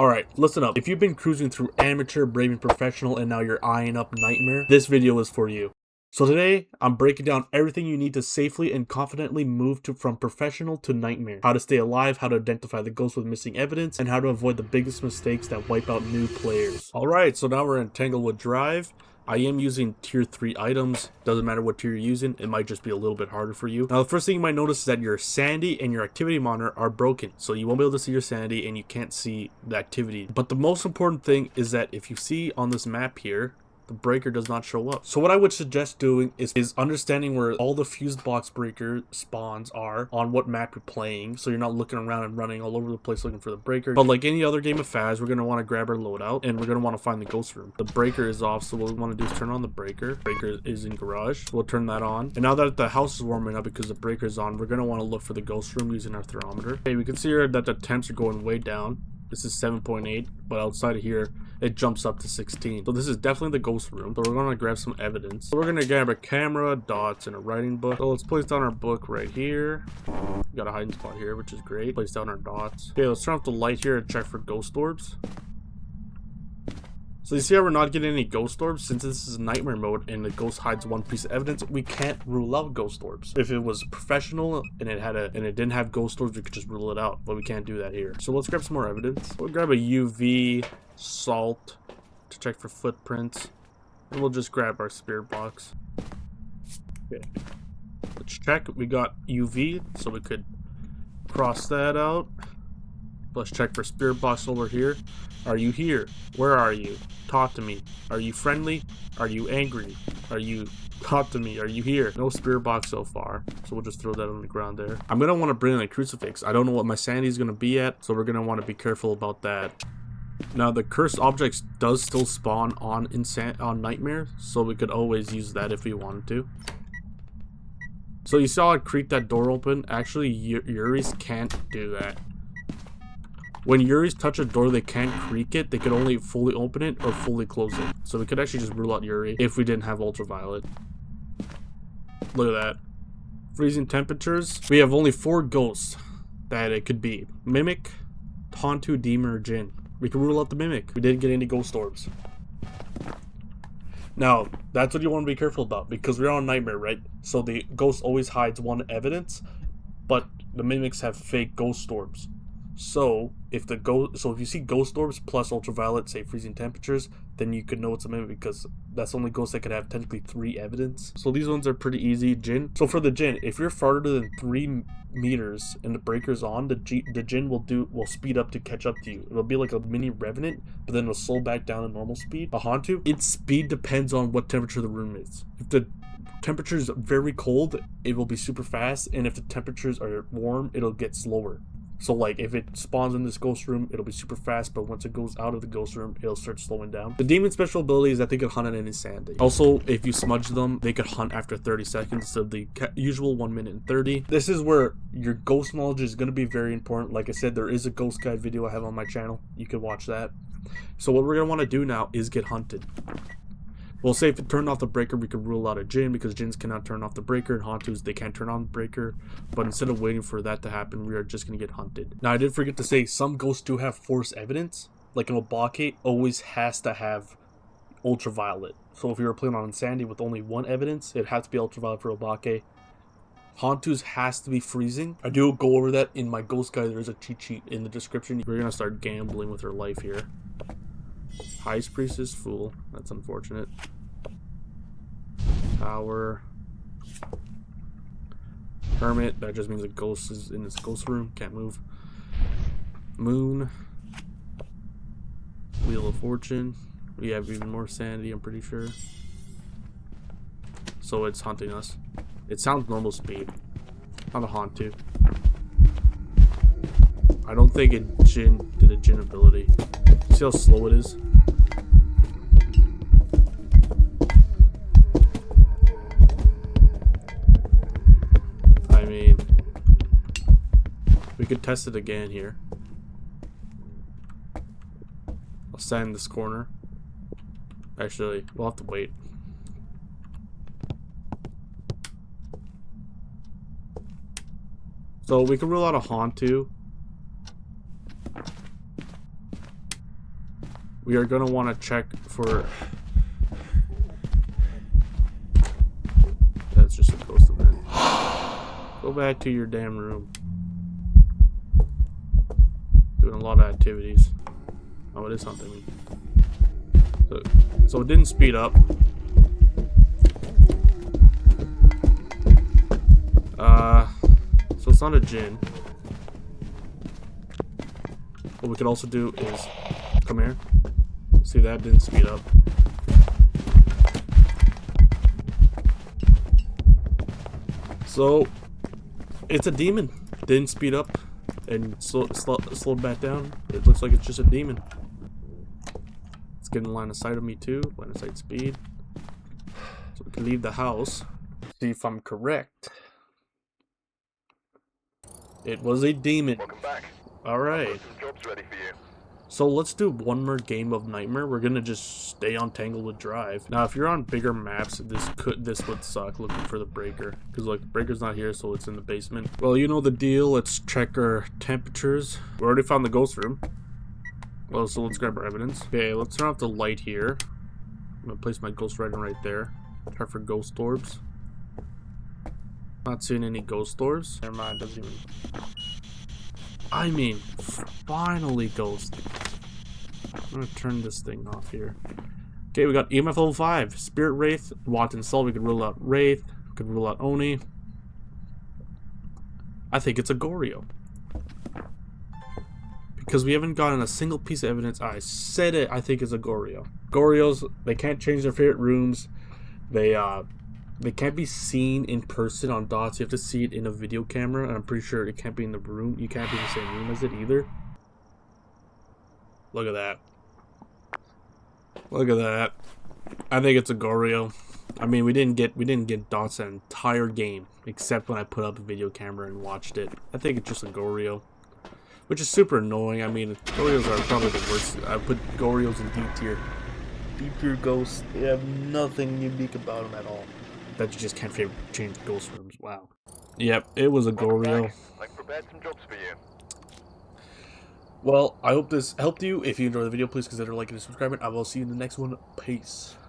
Alright, listen up. If you've been cruising through amateur, braving professional, and now you're eyeing up nightmare, this video is for you. So today, I'm breaking down everything you need to safely and confidently move from professional to nightmare. How to stay alive, how to identify the ghosts with missing evidence, and how to avoid the biggest mistakes that wipe out new players. Alright, so now we're in Tanglewood Drive. I am using tier 3 items. Doesn't matter what tier you're using, it might just be a little bit harder for you. Now the first thing you might notice is that your sanity and your activity monitor are broken. So you won't be able to see your sanity and you can't see the activity. But the most important thing is that if you see on this map here, the breaker does not show up. So what I would suggest doing is understanding where all the fuse box breaker spawns are on what map you're playing, so you're not looking around and running all over the place looking for the breaker. But like any other game of Phas, we're going to want to grab our loadout and we're going to want to find the ghost room. The breaker is off, so what we want to do is turn on the breaker. Breaker is in garage, so we'll turn that on. And now that the house is warming up because the breaker is on, we're going to want to look for the ghost room using our thermometer. Okay, we can see here that the temps are going way down. This is 7.8, but outside of here, it jumps up to 16. So this is definitely the ghost room. So we're going to grab some evidence. So we're going to grab a camera, dots, and a writing book. So let's place down our book right here. We got a hiding spot here, which is great. Place down our dots. Okay, let's turn off the light here and check for ghost orbs. So you see how we're not getting any ghost orbs? Since this is nightmare mode and the ghost hides one piece of evidence, we can't rule out ghost orbs. If it was professional and it didn't have ghost orbs, we could just rule it out, but we can't do that here. So let's grab some more evidence. We'll grab a UV salt to check for footprints. And we'll just grab our spirit box. Okay. Let's check. We got UV, so we could cross that out. Let's check for spirit box over here. Are you here? Where are you? Talk to me. Are you friendly? Are you angry? Are you... Talk to me. Are you here? No spirit box so far, so we'll just throw that on the ground there. I'm gonna want to bring in a crucifix. I don't know what my sanity is gonna be at, so we're gonna want to be careful about that. Now the cursed objects does still spawn on nightmare, so we could always use that if we wanted to. So you saw it creak that door open. Actually, Yuri's can't do that. When Yuri's touch a door, they can't creak it. They could only fully open it or fully close it. So we could actually just rule out Yuri if we didn't have ultraviolet. Look at that. Freezing temperatures. We have only 4 ghosts that it could be. Mimic, Tontu, Demon, or Jinn. We can rule out the Mimic. We didn't get any ghost orbs. Now, that's what you want to be careful about because we're on Nightmare, right? So the ghost always hides one evidence, but the Mimics have fake ghost orbs. So if you see ghost orbs plus ultraviolet, say freezing temperatures, then you could know it's a mimic because that's the only ghost that could have technically 3 evidence. So these ones are pretty easy. Jinn. So for the Jinn, if you're farther than 3 meters and the breaker's on, the Jinn will speed up to catch up to you. It'll be like a mini revenant, but then it'll slow back down to normal speed. A Hantu, its speed depends on what temperature the room is. If the temperature is very cold, it will be super fast, and if the temperatures are warm, it'll get slower. So like if it spawns in this ghost room, it'll be super fast, but once it goes out of the ghost room, it'll start slowing down. The demon special ability is that they could hunt at any sanity. Also, if you smudge them, they could hunt after 30 seconds instead of the usual 1 minute and 30. This is where your ghost knowledge is going to be very important. Like I said, there is a ghost guide video I have on my channel. You could watch that. So what we're going to want to do now is get hunted. Well, say if it turned off the breaker, we could rule out a Jinn because Jinns cannot turn off the breaker, and Hantus, they can't turn on the breaker. But instead of waiting for that to happen, we are just going to get hunted. Now, I did forget to say, some ghosts do have force evidence. Like an Obake always has to have ultraviolet. So if you were playing on Insanity with only 1 evidence, it has to be ultraviolet for Obake. Hantus has to be freezing. I do go over that in my ghost guide. There's a cheat sheet in the description. We're going to start gambling with her life here. Highest Priestess, Fool. That's unfortunate. Power. Hermit. That just means a ghost is in this ghost room. Can't move. Moon. Wheel of Fortune. We have even more sanity, I'm pretty sure. So it's hunting us. It sounds normal speed. Not a Hantu. I don't think it did a Jinn ability. See how slow it is? I mean, we could test it again here. I'll stand in this corner. Actually, we'll have to wait. So we can rule out a Hantu. we are gonna want to check for. That's just a ghost event. Go back to your damn room. Doing a lot of activities. Oh, it is something. So it didn't speed up. So it's not a djinn. What we could also do is come here. See, that didn't speed up. So it's a demon. Didn't speed up and slowed back down. It looks like it's just a demon. It's getting line of sight of me too. Line of sight speed. So we can leave the house. See if I'm correct. It was a demon. Welcome back. Alright. Some jobs ready for you. So let's do one more game of Nightmare. We're gonna just stay on Tanglewood Drive. Now, if you're on bigger maps, this would suck looking for the breaker, because like the breaker's not here, so it's in the basement. Well, you know the deal. Let's check our temperatures. We already found the ghost room. Well, so let's grab our evidence. Okay, let's turn off the light here. I'm gonna place my ghost writer right there. Try for ghost orbs. Not seeing any ghost orbs. Never mind. Doesn't even. I mean, finally ghost. I'm gonna turn this thing off here. Okay, we got EMF level 5. Spirit Wraith, Wanton Soul. We could rule out Wraith. We could rule out Oni. I think it's a Goryo. Because we haven't gotten a single piece of evidence. I said it, I think it's a Goryo. Goryos, they can't change their favorite rooms. They can't be seen in person on dots. You have to see it in a video camera, and I'm pretty sure it can't be in the room. You can't be in the same room as it either. Look at that. Look at that. I think it's a Goryo. I mean, we didn't get dots that entire game, except when I put up a video camera and watched it. I think it's just a Goryo, which is super annoying. I mean, Goryos are probably the worst. I put Goryos in D tier. D tier ghosts. They have nothing unique about them at all. That you just can't change ghost rooms. Wow. Yep, it was a Goryo. I've prepared some jobs for you. Well, I hope this helped you. If you enjoyed the video, please consider liking and subscribing. I will see you in the next one. Peace.